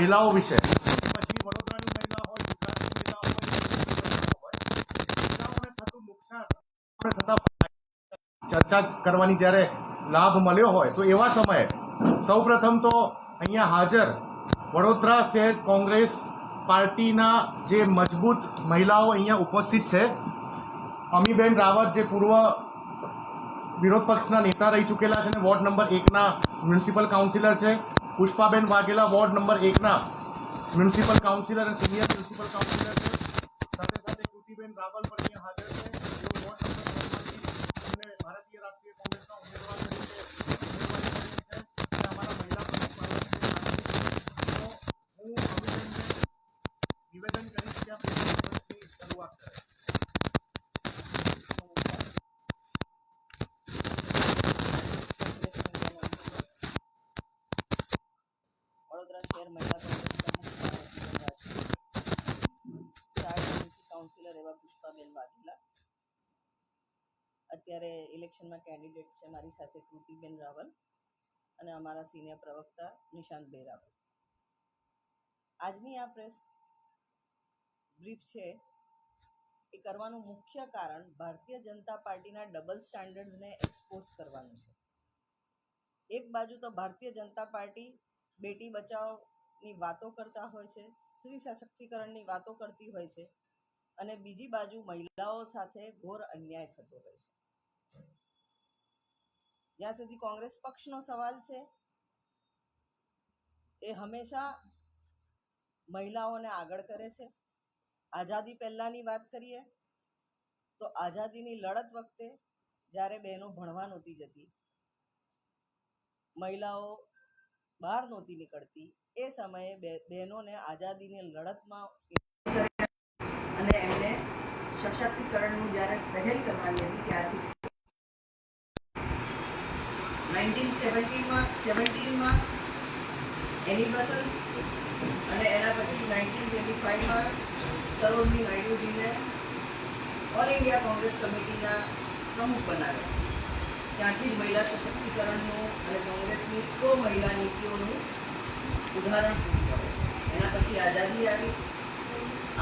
મહિલાઓ વિશે, પછી વડોદરાની મહિલા હોય, ગુજરાતની મહિલા હોય, મહિલાઓને થતું નુકસાન, થતા ચર્ચા કરવાની જ્યારે લાભ મળ્યો હોય તો એવા સમયે સૌપ્રથમ તો અહીંયા હાજર વડોદરા શહેર કોંગ્રેસ પાર્ટીના જે મજબૂત મહિલાઓ અહીંયા ઉપસ્થિત છે. અમીબેન રાવત જે પૂર્વ વિરોધ પક્ષના નેતા રહી ચૂકેલા છે અને વોર્ડ નંબર 1ના મ્યુનિસિપલ કાઉન્સિલર છે. પુષ્પાબેન વાઘેલા વોર્ડ નંબર 1ના મ્યુનિસિપલ કાઉન્સિલર અને સિનિયર મ્યુનિસિપલ કાઉન્સિલર છે. સાથે સાથે કૃતિબેન રાવલ પણ અહીંયા હાજર છે. તેઓ વોર્ડ નંબર 9માંથી ભારતીય રાષ્ટ્રીય કોંગ્રેસના ઉમેદવાર તરીકે અને અમારા મહિલા પ્રમુખ હું અમીબેનને નિવેદન કરીશ કે આ દિવસની શરૂઆત કરે. વડોદરા શહેર મહિલા કોંગ્રેસ કાઉન્સિલર એવા પુષ્પાબેન વાઘેલા, અત્યારે ઇલેક્શનમાં કેન્ડિડેટ છે મારી સાથે કૃતિબેન રાવલ અને અમારા સિનિયર પ્રવક્તા નિશાંતભાઈ રાવલ. આજની આ પ્રેસ બ્રીફ છે એ કરવાનું મુખ્ય કારણ ભારતીય જનતા પાર્ટીના ડબલ સ્ટાન્ડર્ડ્સને એક્સપોઝ કરવાનું છે. એક બાજુ તો ભારતીય જનતા પાર્ટી બેટી બચાવની વાતો કરતા હોય છે, સ્ત્રી સશક્તિકરણની વાતો કરતી હોય છે, અને બીજી બાજુ મહિલાઓ સાથે ઘોર અન્યાય થતો હોય છે. જ્યાં સુધી કોંગ્રેસ પક્ષનો સવાલ છે એ હંમેશા મહિલાઓને આગળ કરે છે. આઝાદી પહેલાંની વાત કરીએ તો આઝાદીની લડત વખતે જ્યારે બહેનો ભણવા નહોતી જતી, મહિલાઓ બહાર નહોતી નીકળતી, એ સમયે બહેનોને આઝાદીની લડતમાં અને એમને સશક્તિકરણનું જ્યારે પહેલ કરવાની હતી ત્યારથી 1917માં એની બસંત અને એના પછી 1925માં સરોજની નાયડુજીને ઓલ ઇન્ડિયા કોંગ્રેસ કમિટીના પ્રમુખ બનાવ્યા. ત્યાંથી જ મહિલા સશક્તિકરણનું અને કોંગ્રેસની પ્રો મહિલા નીતિઓનું ઉદાહરણ પૂરું પડે છે. એના પછી આઝાદી આવી.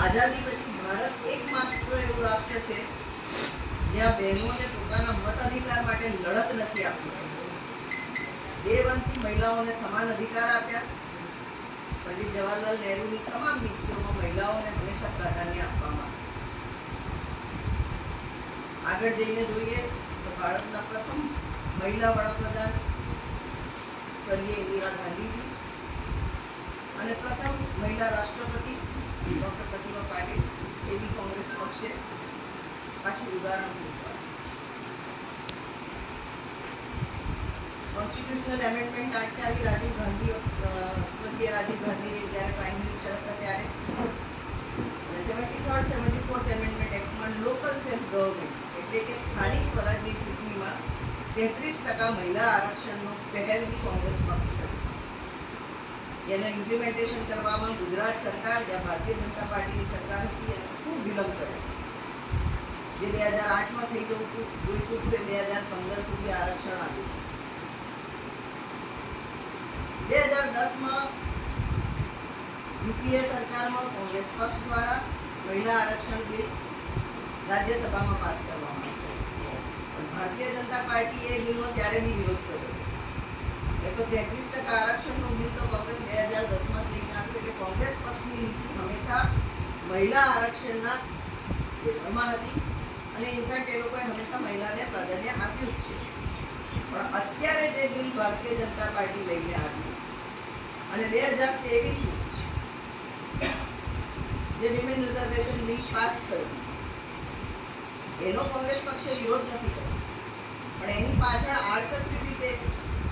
આઝાદી પછી ભારત એકમાત્ર એવું રાષ્ટ્ર છે જ્યાં બહેનોને પોતાના મતાધિકાર માટે લડત નથી આપવી. 2 મહિલાઓને સમાન અધિકાર આપ્યા. પંડિત જવાહરલાલ નહેરુની તમામ નીતિઓમાં મહિલાઓને હંમેશા પ્રાધાન્ય આપવામાં આવ્યું. આગળ જઈને જોઈએ તો ભારતના પ્રથમ મહિલા વડાપ્રધાન સ્વર્ગીય ઇન્દિરા ગાંધીજી અને પ્રથમ મહિલા રાષ્ટ્રપતિ ડૉક્ટર પ્રતિભા પાટીલ એ બી કોંગ્રેસ પક્ષે પાછું ઉદાહરણ પૂરું પાડ્યું. કોન્સ્ટિટ્યુશનલ એમેન્ડમેન્ટ એક્ટ આવી રાજીવ ગાંધી જ્યારે પ્રાઇમ મિનિસ્ટર હતા ત્યારે, અને 73rd 74th એમેન્ડમેન્ટ એક્ટમાં લોકલ સેલ્ફ ગવર્મેન્ટ એટલે કે સ્થાનિક સ્વરાજની ચૂંટણીમાં 33% મહિલા આરક્ષણનો પહેલ બી કોંગ્રેસ પક્ષ કરી. જેનું ઇમ્પ્લિમેન્ટેશન કરવામાં ગુજરાત સરકાર, જ્યાં ભારતીય જનતા પાર્ટીની સરકાર હતી, એને ખૂબ વિલંબ કર્યો. જે 2008માં થઈ જોઈતું હતું એ 2015 સુધી આરક્ષણ આવ્યું. 2010માં યુપીએ સરકારમાં કોંગ્રેસ પક્ષ દ્વારા મહિલા આરક્ષણ બિલ રાજ્યસભામાં પાસ કરવામાં આવ્યું. પણ ભારતીય જનતા પાર્ટીએ એ બિલનો ત્યારે બી વિરોધ કર્યો. એ તો 33% આરક્ષણનું બિલ તો કોંગ્રેસ 2010માં લઈને આવ્યું. એટલે કોંગ્રેસ પક્ષની નીતિ હંમેશા મહિલા આરક્ષણના વિરોધમાં હતી અને ઇનફેક્ટ એ લોકોએ હંમેશા મહિલાને પ્રાધાન્ય આપ્યું જ છે. પણ અત્યારે જે બિલ ભારતીય જનતા પાર્ટી લઈને આવી અને 2023માં જે વિમેન રિઝર્વેશન બિલ પાસ થયું એનો કોંગ્રેસ પક્ષે વિરોધ નથી કર્યો, પણ એની પાછળ આડકતરી રીતે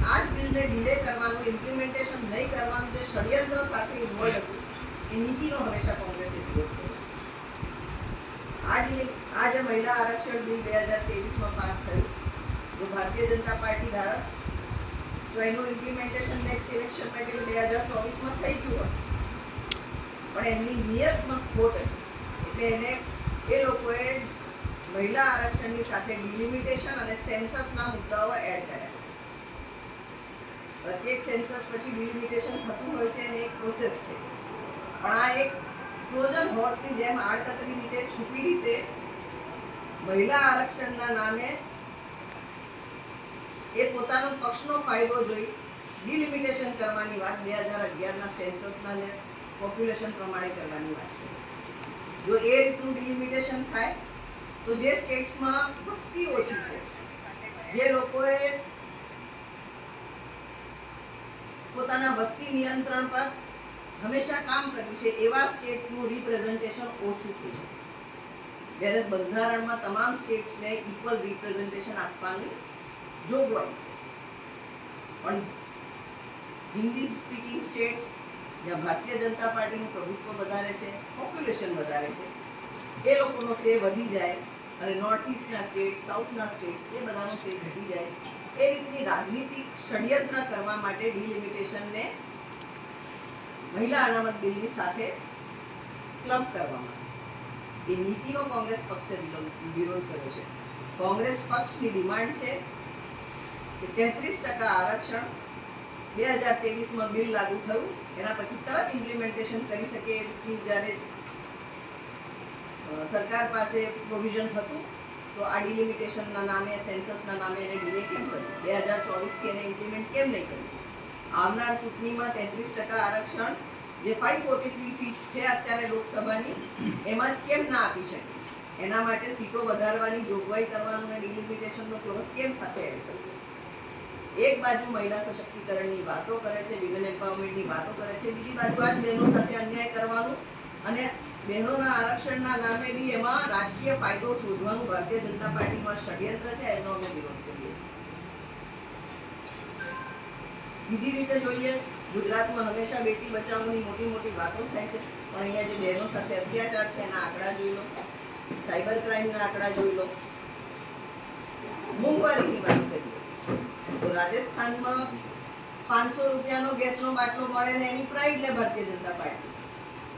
આ જ બિલને ડિલે કરવાનું, ઇમ્પ્લિમેન્ટેશન નહીં કરવાનું જે ષડયંત્ર સાથે ઇન્વોલ્વ હતું એ નીતિનો હંમેશા કોંગ્રેસે વિરોધ કર્યો છે. આ જે મહિલા આરક્ષણ બિલ 2023માં પાસ થયું, જો ભારતીય જનતા પાર્ટી ધારત તો એનું ઇમ્પ્લિમેન્ટેશન નેક્સ્ટ ઇલેક્શનમાં એટલે 2024માં થઈ ગયું હોય, પણ એમની નિયતમાં ખોટ હતી. એટલે એને એ લોકોએ મહિલા આરક્ષણની સાથે ડિલિમિટેશન અને સેન્સસના મુદ્દાઓ એડ કર્યા. પ્રત્યેક સેન્સસ પછી ડિલિમિટેશન થતું હોય છે અને એક પ્રોસેસ છે, પણ આ એક ટ્રોજન હોર્સની જેમ આડકતરી રીતે છુપી રીતે મહિલા આરક્ષણના નામે એ પોતાનો પક્ષનો ફાયદો જોઈ ડિલિમિટેશન કરવાની વાત 2011ના સેન્સસના ને પોપ્યુલેશન પ્રમાણે કરવાની વાત છે. જો એ રીતનું ડિલિમિટેશન થાય તો જે સ્ટેટ્સમાં વસ્તી ઓછી છે, જે લોકોએ પોતાના વસ્તી નિયંત્રણ પર હંમેશા કામ કર્યું છે, એવા સ્ટેટનું રિપ્રેઝન્ટેશન ઓછું થયું છે. જ્યારે બંધારણમાં તમામ સ્ટેટ્સને ઇક્વલ રિપ્રેઝન્ટેશન આપવાની જોગવાઈ છે, પણ હિન્દી સ્પીકિંગ સ્ટેટ્સ જ્યાં ભારતીય જનતા પાર્ટીનું પ્રભુત્વ વધારે છે, પોપ્યુલેશન વધારે છે, એ લોકોનો સે વધી જાય અને નોર્થ ઇસ્ટના સ્ટેટ, સાઉથના સ્ટેટ્સ એ બધાનો સે ઘટી જાય, એ રીતની રાજનીતિક ષડયંત્ર કરવા માટે ડિલિમિટેશનને મહિલા અનામત બિલની સાથે ક્લબ કરવામાં એ નીતિનો કોંગ્રેસ પક્ષે વિરોધ કર્યો છે. કોંગ્રેસ પક્ષની ડિમાન્ડ છે કે 33% આરક્ષણ 2023માં બિલ લાગુ થયું એના પછી તરત ઇમ્પ્લિમેન્ટેશન કરી શકે એ રીતની જ્યારે સરકાર પાસે પ્રોવિઝન હતું, તો આ ડિલિમિટેશનના નામે, સેન્સસના નામે એને ડિલે કેમ કર્યું? 2024થી એને ઇમ્પ્લિમેન્ટ કેમ નહીં કર્યું? આવનાર ચૂંટણીમાં 33% આરક્ષણ જે 543 સીટ્સ છે અત્યારે લોકસભાની, એમાં જ કેમ ના આપી શકે? એના માટે સીટો વધારવાની જોગવાઈ કરવાનું અને ડિલિમિટેશનનો ક્લોઝ કેમ સાથે એડ કર્યો? એક બાજુ મહિલા સશક્તિકરણની વાતો કરે છે, વિમેન એમ્પાવરમેન્ટની વાતો કરે છે, બીજી બાજુ આ જ બહેનો સાથે અન્યાય કરવાનું અને બહેનોના આરક્ષણના નામે બી એમાં રાજકીય ફાયદો શોધવાનું ભારતીય જનતા પાર્ટીમાં ષડયંત્ર છે, એનો અમે વિરોધ કરીએ છીએ. બીજી રીતે જોઈએ, ગુજરાતમાં હંમેશા બેટી બચાવોની મોટી મોટી વાતો થાય છે, પણ અહીંયા જે બહેનો સાથે અત્યાચાર છે એના આંકડા જોઈ લો, સાયબર ક્રાઇમના આંકડા જોઈ લો, મોંઘવારીની વાત કરીએ તો રાજસ્થાનમાં 500 રૂપિયાનો ગેસનો બાટલો મળે ને એની પ્રાઇડ લે ભારતીય જનતા પાર્ટી,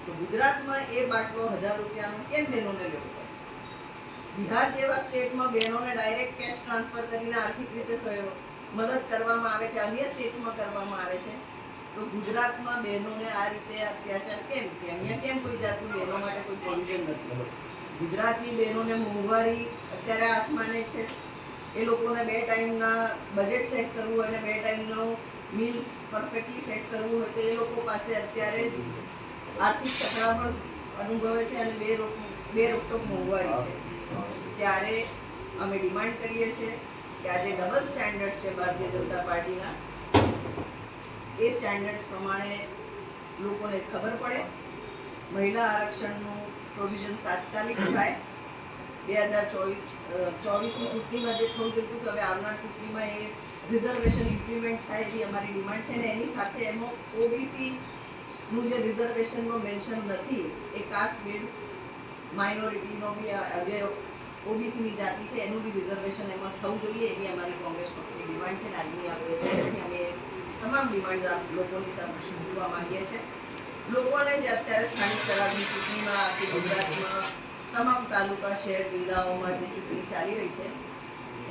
તો ગુજરાતમાં એ બાટલો 1000 રૂપિયાનો કેમ બહેનોને લેવો પડે? બિહાર જેવા સ્ટેટમાં બહેનોને ડાયરેક્ટ કેશ ટ્રાન્સફર કરીને આર્થિક રીતે મદદ કરવામાં આવે છે, અન્ય સ્ટેટ્સમાં કરવામાં આવે છે, તો ગુજરાતમાં બહેનોને આ રીતે અત્યાચાર કેમ? કે અહીંયા કેમ કોઈ જાતનું બહેનો માટે કોઈ પ્રોવિઝન નથી? ગુજરાતની બહેનોને મોંઘવારી અત્યારે આસમાને છે, એ લોકોને 2 ટાઈમના બજેટ સેટ કરવું હોય અને 2 ટાઈમનું મીલ પરફેક્ટલી સેટ કરવું હોય તો એ લોકો પાસે અત્યારે આર્થિક સકળામણ અનુભવે છે અને બે રોકટોક મોંઘવારી છે. ત્યારે અમે ડિમાન્ડ કરીએ છીએ કે આ જે ડબલ સ્ટેન્ડર્ડ્સ છે ભારતીય જનતા પાર્ટીના, એ સ્ટેન્ડર્ડ્સ પ્રમાણે લોકોને ખબર પડે, મહિલા આરક્ષણનું પ્રોવિઝન તાત્કાલિક થાય. 2024ની ચૂંટણીમાં જે થવું જોઈતું તો હવે આવનાર ચૂંટણીમાં એ રિઝર્વેશન ઇમ્પ્લિમેન્ટ થાય એવી અમારી ડિમાન્ડ છે, અને એની સાથે એમાં ઓબીસીનું જે રિઝર્વેશનનો મેન્શન નથી, એ કાસ્ટ બેઝ માઇનોરિટીનો બી જે ઓબીસીની જાતિ છે એનું બી રિઝર્વેશન એમાં થવું જોઈએ, એવી અમારી કોંગ્રેસ પક્ષની ડિમાન્ડ છે. અને આજની આ પ્રેસ મિટથી અમે તમામ ડિમાન્ડ્સ લોકોની સામે મૂકવા માંગીએ છીએ. લોકોને જે અત્યારે સ્થાનિક સ્વરાજની ચૂંટણીમાં આખી ગુજરાતમાં તમામ તાલુકા, શહેર, જિલ્લાઓમાં જે ચૂંટણી ચાલી રહી છે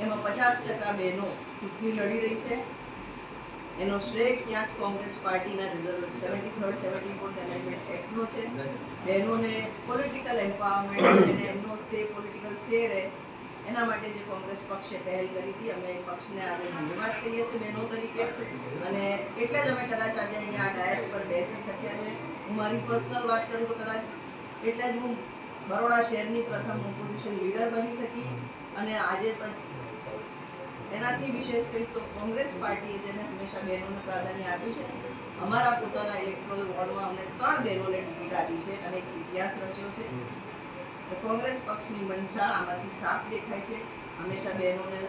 એમાં 50% બહેનો ચૂંટણી લડી રહી છે. એનો શ્રેય ક્યાંક કોંગ્રેસ પાર્ટીના 73rd 74th એમેન્ડમેન્ટ એક્ટનો છે. બહેનોને પોલિટિકલ એમ્પાવરમેન્ટ અને એમનો પોલિટિકલ સે રહે એના માટે જે કોંગ્રેસ પક્ષે પહેલ કરી હતી, અમે પક્ષને આજે ધન્યવાદ કહીએ છીએ બહેનો તરીકે, અને એટલે જ અમે કદાચ આજે અહીંયા ડાયસ પર બેસી શક્યા છે. હું મારી પર્સનલ વાત કરું તો કદાચ એટલે જ હું બરોડા શહેરની પ્રથમ ઓપોઝિશન લીડર બની શકી, અને આજે પણ એનાથી વિશેષ કહીશ તો કોંગ્રેસ પાર્ટીએ જેને હંમેશા બહેનોને પ્રાધાન્ય આપ્યું છે, અમારા પોતાના ઇલેક્ટોરલ વોર્ડમાં અમને 3 બહેનોને ટિકિટ આપી છે અને એક ઇતિહાસ રચ્યો છે. કોંગ્રેસ પક્ષની મંશા આમાંથી સાફ દેખાય છે, હંમેશા બહેનોને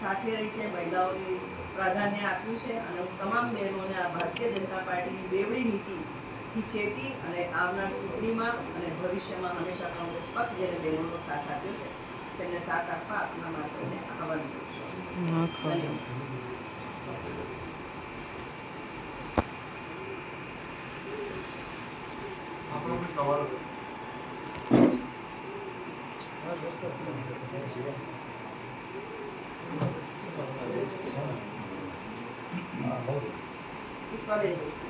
સાથે રહી છે, મહિલાઓની પ્રાધાન્ય આપ્યું છે, અને હું તમામ બહેનોને આ ભારતીય જનતા પાર્ટીની બેવડી નીતિથી ચેતી અને આવનાર ચૂંટણીમાં અને ભવિષ્યમાં હંમેશા કોંગ્રેસ પક્ષ જેને બહેનોનો સાથ આપ્યો છે તેમને સાથ આપવા આપના માર્ગને આહવાન કરું છું. ધન્યવાદ. આપણો કોઈ સવાલ હા, કરેલું છે.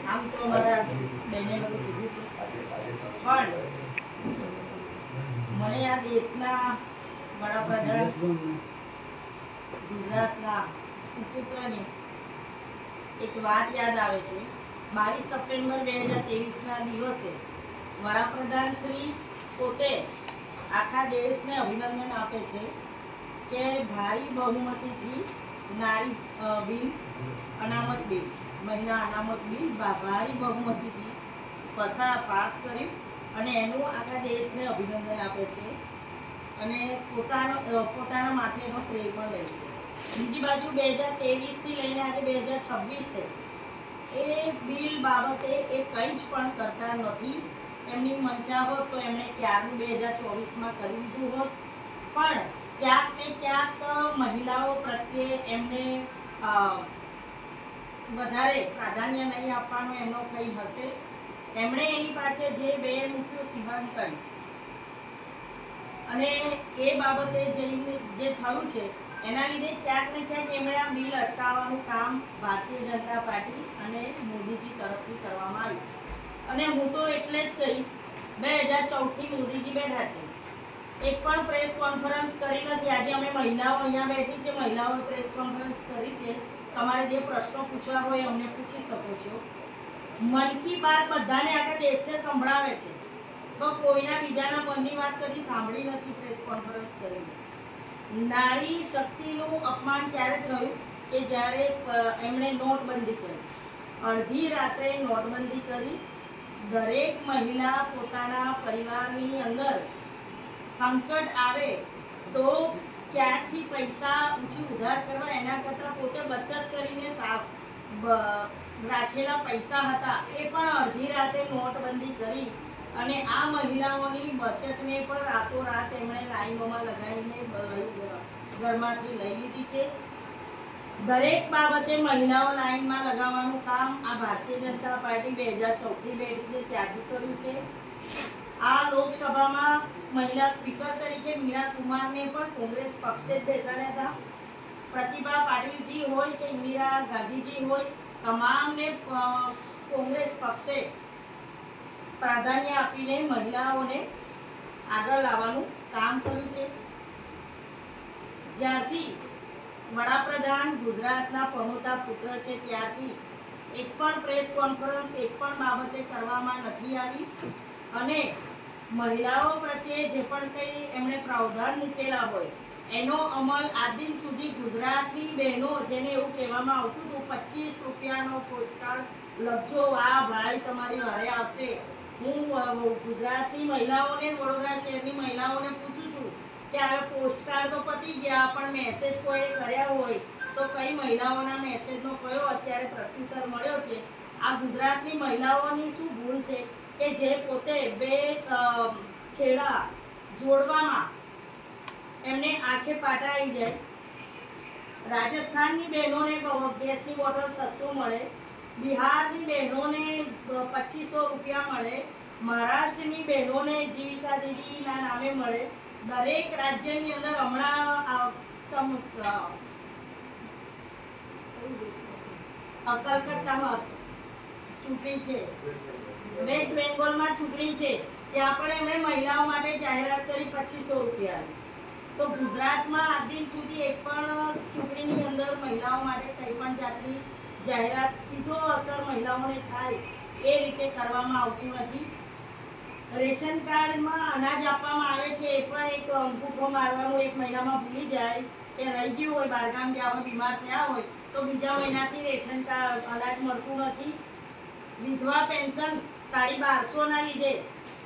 આમ તો અમારા બેને બધું કીધું છે, પણ મને આ દેશના વડાપ્રધાન ગુજરાતના સુપુત્રની એક વાત યાદ આવે છે. 22 સપ્ટેમ્બર 2023ના દિવસે વડાપ્રધાન શ્રી પોતે આખા દેશને અભિનંદન આપે છે કે ભારી બહુમતીથી નારી બિલ, અનામત બિલ, મહિલા અનામત બિલ ભારી બહુમતીથી પાસ કર્યું અને એનું આખા દેશને અભિનંદન આપે છે અને પોતાના માથેનો શ્રેય પણ લે છે. બીજી બાજુ 2023થી લઈને આજે 2026 છે, એ બિલ બાબતે એ કંઈ જ પણ કરતા નથી. એમની મંશા હોત તો એમણે ક્યારનું 2024માં કરી દીધું હોત, પણ ક્યાંક ને ક્યાંક મહિલાઓ પ્રત્યે એમને વધારે પ્રાધાન્ય નહીં આપવાનું એમનો કંઈ હશે. એમણે એની પાસે જે બે મૂક્યું સીમાંકન, અને એ બાબતે જે થયું છે એના લીધે ક્યાંક ને ક્યાંક એમણે આ બિલ અટકાવવાનું કામ ભારતીય જનતા પાર્ટી અને મોદીજી તરફથી કરવામાં આવ્યું. અને હું તો એટલે જ કહીશ, 2014થી મોદીજી બેઠા છે, એક પણ પ્રેસ કોન્ફરન્સ કરી નથી. આજે અમે મહિલાઓ અહીંયા બેઠી છે, મહિલાઓએ પ્રેસ કોન્ફરન્સ કરી છે. તમારે જે પ્રશ્નો પૂછવા હોય અમને પૂછી શકો છો. મન કી બાત બધાને આખા દેશને સંભળાવે છે, તો કોઈના બીજાના મનની વાત કદી સાંભળી નથી પ્રેસ કોન્ફરન્સ કરીને. નારી શક્તિનું અપમાન ક્યારે થયું કે જ્યારે એમણે નોટબંધી કરી. અડધી રાત્રે નોટબંધી કરી. દરેક મહિલા પોતાના પરિવારની અંદર સંકટ આવે તો ક્યાંકથી પૈસા ઉધાર કરવા એના કરતાં પોતે બચત કરીને રાખેલા પૈસા હતા એ પણ અડધી રાતે નોટબંધી કરી અને આ મહિલાઓની બચતને પણ રાતોરાત એમણે લાઈનોમાં લગાવીને ઘરમાંથી લઈ લીધી છે. દરેક બાબતે મહિલાઓ લાઈનમાં લગાવવાનું કામ આ ભારતીય જનતા પાર્ટી 2014થી બેઠી છે ત્યારથી કર્યું છે. આ લોકસભામાં મહિલા સ્પીકર તરીકે મીરા કુમારને પણ કોંગ્રેસ પક્ષે જ બેસાડ્યા હતા. પ્રતિભા પાટીલજી હોય કે ઇન્દિરા ગાંધીજી હોય, તમામને કોંગ્રેસ પક્ષે પ્રાધાન્ય આપીને મહિલાઓને આગળ લાવવાનું કામ કર્યું છે. જ્યારથી વડાપ્રધાન ગુજરાતના પનોતા પુત્ર છે ત્યારથી એક પણ પ્રેસ કોન્ફરન્સ એક પણ બાબતે કરવામાં નથી આવી અને મહિલાઓ પ્રત્યે જે પણ કંઈ એમણે પ્રાવધાન મૂકેલા હોય એનો અમલ આજ દિન સુધી ગુજરાતની બહેનો, જેને એવું કહેવામાં આવતું હતું 25 રૂપિયાનો પોસ્ટકાર્ડ લખજો, આ ભાઈ તમારી વારે આવશે. હું ગુજરાતની મહિલાઓને, વડોદરા શહેરની મહિલાઓને પૂછું છું કે હવે પોસ્ટકાર્ડ તો પતી ગયા, પણ મેસેજ કોઈ કર્યા હોય તો કઈ મહિલાઓના મેસેજનો કયો અત્યારે પ્રત્યુત્તર મળ્યો છે? આ ગુજરાતની મહિલાઓની શું ભૂલ છે કે જે પોતે બે છેડા જોડવામાં એમને આંખે પાટા આવી જાય? રાજસ્થાનની બહેનોને ગેસની બોટલ સસ્તું મળે, બિહારની બહેનોને 2500 રૂપિયા મળે, મહારાષ્ટ્રની બહેનોને જીવિકા દીદીના નામે મળે. દરેક રાજ્યની અંદર હમણાં કલકત્તામાં ચૂંટણી છે, વેસ્ટ બેંગોલમાં ચૂંટણી છે, ત્યાં પણ એમણે મહિલાઓ માટે જાહેરાત કરી 2500 રૂપિયા. તો ગુજરાતમાં આજ દિન સુધી એક પણ ચૂંટણીની અંદર મહિલાઓ માટે કંઈ પણ જાતની જાહેરાત સીધો અસર મહિલાઓને થાય એ રીતે કરવામાં આવતું નથી. રેશન કાર્ડમાં અનાજ આપવામાં આવે છે એ પણ એક અંગૂઠો મારવાનું એક મહિનામાં ભૂલી જાય કે રહી ગયું હોય, બહારગામ ગયા હોય, બીમાર થયા હોય તો બીજા મહિનાથી રેશન કાર્ડ અનાજ મળતું નથી. વિધવા પેન્શન 1250ના લીધે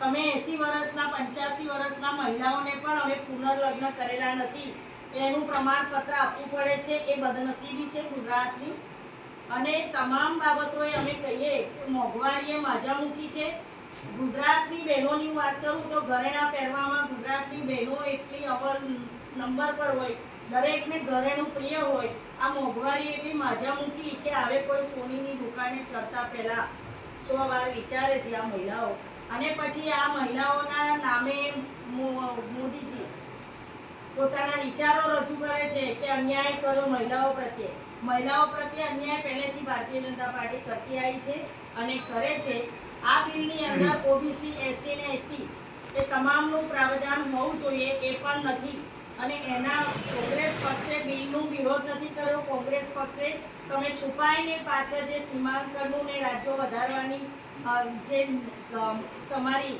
તમે 80 વર્ષના 85 વર્ષના મહિલાઓને પણ અમે પુનર્લગ્ન કરેલા નથી એનું પ્રમાણપત્ર આપવું પડે છે. એ બદનસીબી છે ગુજરાતની. અને તમામ બાબતોએ અમે કહીએ કે મોંઘવારીએ માજા મૂકી છે ગુજરાતની બહેનોની વાત કરું તો ઘરેણાં પહેરવામાં ગુજરાતની બહેનો એટલી અવ્વલ નંબર પર હોય, દરેકને ઘરેણું પ્રિય હોય. આ મોંઘવારી એવી માજા મૂકી કે હવે કોઈ સોનીની દુકાને ચડતા પહેલા 100 વાર વિચારે છે આ મહિલાઓ. અને પછી આ મહિલાઓના નામે મોદીજી પોતાના વિચારો રજૂ કરે છે કે અન્યાય કરો મહિલાઓ પ્રત્યે. મહિલાઓ પ્રત્યે અન્યાય પહેલેથી ભારતીય જનતા પાર્ટી કરતી આવી છે અને કરે છે. આ બિલની અંદર ઓબીસી, એસસી અને એસટી એ તમામનું પ્રાવધાન હોવું જોઈએ એ પણ નથી. અને એના કોંગ્રેસ પક્ષે બિલનો વિરોધ નથી કર્યો. કોંગ્રેસ પક્ષે તમે છુપાઈને પાછળ જે સીમાંકનનું ને રાજ્યો વધારવાની જે તમારી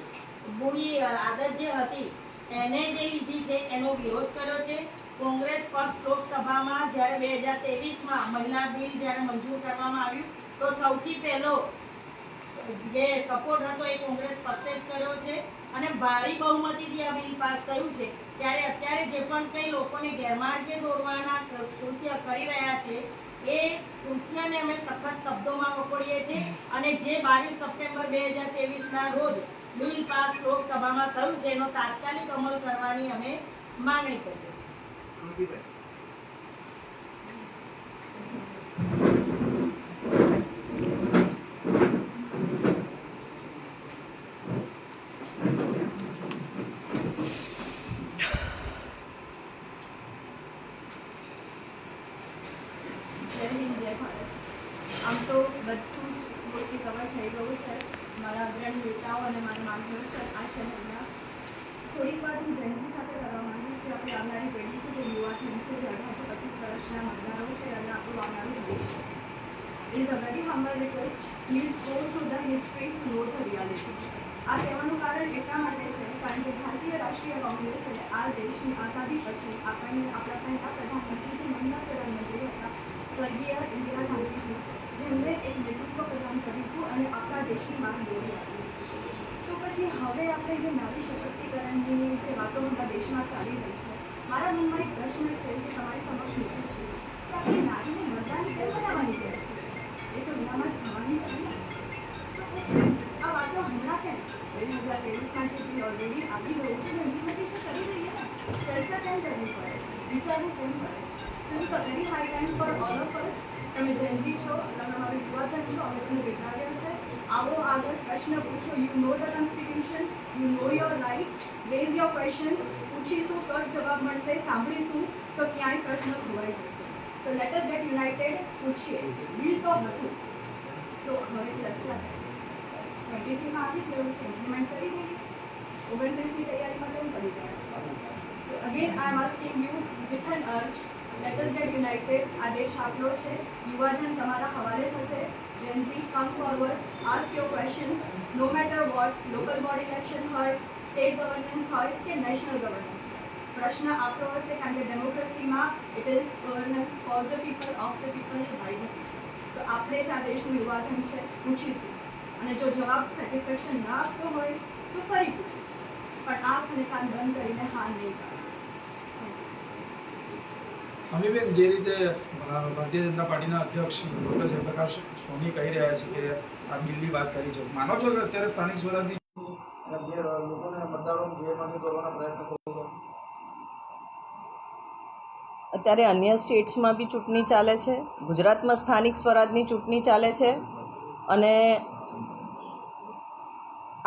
બુરી આદત જે હતી એને જે લીધી છે એનો વિરોધ કર્યો છે. કોંગ્રેસ પક્ષ લોકસભામાં જ્યારે 2023માં મહિલા બિલ જ્યારે મંજૂર કરવામાં આવ્યું તો સૌથી પહેલો જે સપોર્ટ હતો એ કોંગ્રેસ પક્ષે જ કર્યો છે અને ભારી બહુમતીથી આ બિલ પાસ થયું છે. ત્યારે અત્યારે જે પણ કંઈ લોકોને ગેરમાર્ગે દોરવાના કૃત્ય કરી રહ્યા છે એ કૃત્યને અમે સખત શબ્દોમાં વખોડીએ છીએ અને જે 22 સપ્ટેમ્બર 2023ના રોજ બિલ પાસ લોકસભામાં થયું છે એનો તાત્કાલિક અમલ કરવાની અમે માંગણી કરીએ છીએ. જય હિન્દ, જય ભારત. આમ તો બધું જ મોસ્ટલી કવર થઈ ગયું છે. મારા અગ્રણી નેતાઓ અને મારા માર્ગદર્શન આ શહેરના. થોડીક વાત હું જયંતિ સાથે કરવા માંગીશ. જે આપણી આવનારી પેઢી છે, જે યુવા થીમ છે, જે 18 25 વર્ષના મતદારો છે અને આપણું આવનારું ભવિષ્ય છે. It is a very humble request, please go to the history to know the reality. આ કહેવાનું કારણ એટલા માટે છે કારણ કે ભારતીય રાષ્ટ્રીય કોંગ્રેસ અને આ દેશની આઝાદી પછી આપણને આપણા પહેલા પ્રધાનમંત્રી જે મહિલા પ્રધાનમંત્રી હતા સ્વર્ગીય ઇન્દિરા ગાંધીજી, જેમણે એક નેતૃત્વ પ્રદાન કર્યું હતું અને આપણા દેશની માંગ દોરી આપી. તો પછી હવે આપણે જે નારી સશક્તિકરણની જે વાતો આપણા દેશમાં ચાલી રહી છે, મારા મનમાં એક પ્રશ્ન છે જે તમારી સમક્ષ મૂકું છું કે આપણે નારીને મતદાન કેમ બનાવવાની કહે છે? એ તો વિનામાં જ થવાની છે ને. તો પછી આ વાતો હમણાં કેમ 2023માં જે બિલ ઓલરેડી આવી ગયું છે એની ઇમ્પ્લિમેન્ટેશન કરી દઈએ ને. ચર્ચા કેમ કરવી પડે છે? વિચારવું કેમ પડે છે? This is a very high time for all of us. તમે જેન્ઝી છો, તમે મારું યુવાધન છો, અમે તમને બેઠાવ્યા છે. આવો આગળ પ્રશ્ન પૂછો. You know the constitution, you know your rights, raise your questions. પૂછીશું તો જ જવાબ મળશે, સાંભળીશું તો ક્યાંય પ્રશ્ન ખોવાઈ જશે. So let us get united. પૂછીએ. બિલ તો હતું, તો હવે ચર્ચા કરીએ. 23માં આવી છે એવું છે, ઇમ્પ્લિમેન્ટ કરી દઈએ. 29ની તૈયારીમાં કેમ કરી રહ્યા છે? So again I am asking you with an urge, let us get united. આ દેશ આપણો છે, યુવાધન તમારા હવાલે થશે. Gen Z come forward, ask your questions. No matter what, local body election હોય, સ્ટેટ ગવર્નન્સ હોય કે નેશનલ ગવર્નન્સ હોય, પ્રશ્ન આપણો હશે કારણ કે ડેમોક્રેસીમાં it is governance for the people, of the people, by the people. તો આપણે જ આ દેશનું યુવાધન છે, પૂછીશું અને જો જવાબ સેટિસ્ફેક્શન ના આપતો હોય તો ફરી પૂછીશું, પણ આંખ અને કાન બંધ કરીને હા નહીં પાડો. અમીબેન, જે રીતે ભારતીય જનતા પાર્ટીના અધ્યક્ષ ડૉક્ટર જયપ્રકાશ સોની કહી રહ્યા છે કે આ બિલની વાત કરી છે, માનો છો કે અત્યારે સ્થાનિક સ્વરાજની લોકોને મતદારોને ગેરમાર્ગે દોરવાના પ્રયત્ન કરો છો? અત્યારે અન્ય સ્ટેટ્સમાં બી ચૂંટણી ચાલે છે, ગુજરાતમાં સ્થાનિક સ્વરાજની ચૂંટણી ચાલે છે અને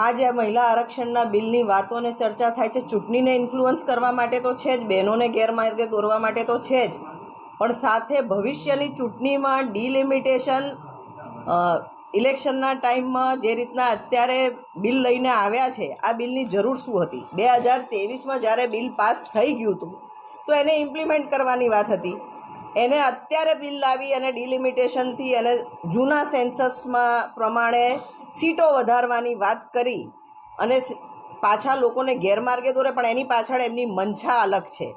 આ જે મહિલા આરક્ષણના બિલની વાતો અને ચર્ચા થાય છે, ચૂંટણીને ઇન્ફ્લુઅન્સ કરવા માટે તો છે જ, બહેનોને ગેરમાર્ગે દોરવા માટે તો છે જ, પણ સાથે ભવિષ્યની ચૂંટણીમાં ડિલિમિટેશન ઇલેક્શનના ટાઈમમાં જે રીતના અત્યારે બિલ લઈને આવ્યા છે, આ બિલની જરૂર શું હતી? 2023માં જ્યારે બિલ પાસ થઈ ગયું હતું તો એને ઇમ્પ્લિમેન્ટ કરવાની વાત હતી. એને અત્યારે બિલ લાવી અને ડિલિમિટેશનથી અને જૂના સેન્સસમાં પ્રમાણે સીટો વધારવાની વાત કરી અને પાછા લોકોને ગેરમાર્ગે દોરે, પણ એની પાછળ એમની મંશા અલગ છે.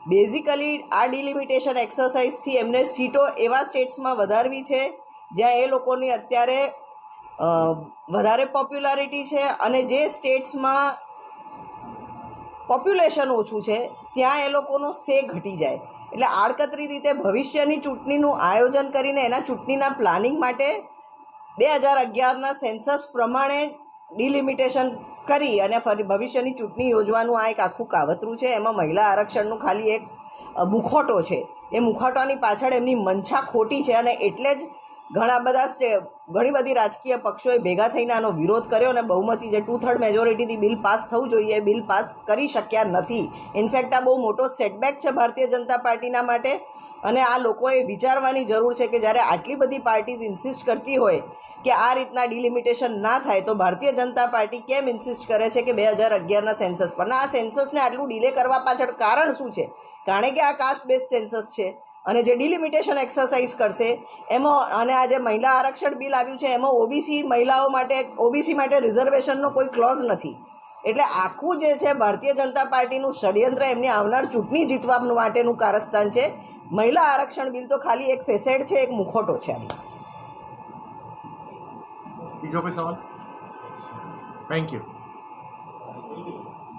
બેઝિકલી આ ડિલિમિટેશન એક્સરસાઇઝથી એમને સીટો એવા સ્ટેટ્સમાં વધારવી છે જ્યાં એ લોકોની અત્યારે વધારે પોપ્યુલારિટી છે અને જે સ્ટેટ્સમાં પોપ્યુલેશન ઓછું છે ત્યાં એ લોકોનો સે ઘટી જાય. એટલે આડકતરી રીતે ભવિષ્યની ચૂંટણીનું આયોજન કરીને એના ચૂંટણીના પ્લાનિંગ માટે 2011ના સેન્સસ પ્રમાણે ડિલિમિટેશન કરી અને ફરી ભવિષ્યની ચૂંટણી યોજવાનું આ એક આખું કાવતરું છે. એમાં મહિલા આરક્ષણનું ખાલી એક મુખોટો છે. એ મુખોટાની પાછળ એમની મંશા ખોટી છે અને એટલે જ ઘણી બધી રાજકીય પક્ષોએ ભેગા થઈને આનો વિરોધ કર્યો અને બહુમતી જે 2/3 મેજોરિટીથી બિલ પાસ થવું જોઈએ એ બિલ પાસ કરી શક્યા નથી. ઇનફેક્ટ આ બહુ મોટો સેટબેક છે ભારતીય જનતા પાર્ટીના માટે અને આ લોકોએ વિચારવાની જરૂર છે કે જ્યારે આટલી બધી પાર્ટીઝ ઇન્સિસ્ટ કરતી હોય કે આ રીતના ડિલિમિટેશન ના થાય તો ભારતીય જનતા પાર્ટી કેમ ઇન્સિસ્ટ કરે છે કે 2011ના સેન્સસ પર. આ સેન્સસને આટલું ડિલે કરવા પાછળ કારણ શું છે? કારણ કે આ કાસ્ટ બેઝ સેન્સસ છે અને જે ડિલિમિટેશન એક્સરસાઇઝ કરશે એમાં અને આ જે મહિલા આરક્ષણ બિલ આવ્યું છે એમાં મહિલાઓ માટે ઓબીસી માટે રિઝર્વેશનનો કોઈ ક્લોઝ નથી. એટલે આખું જે છે ભારતીય જનતા પાર્ટીનું ષડયંત્ર એમની આવનાર ચૂંટણી જીતવા માટેનું કારસ્તાન છે. મહિલા આરક્ષણ બિલ તો ખાલી એક ફેસેડ છે, એક મુખોટો છે. બીજો કોઈ સવાલ? Thank you.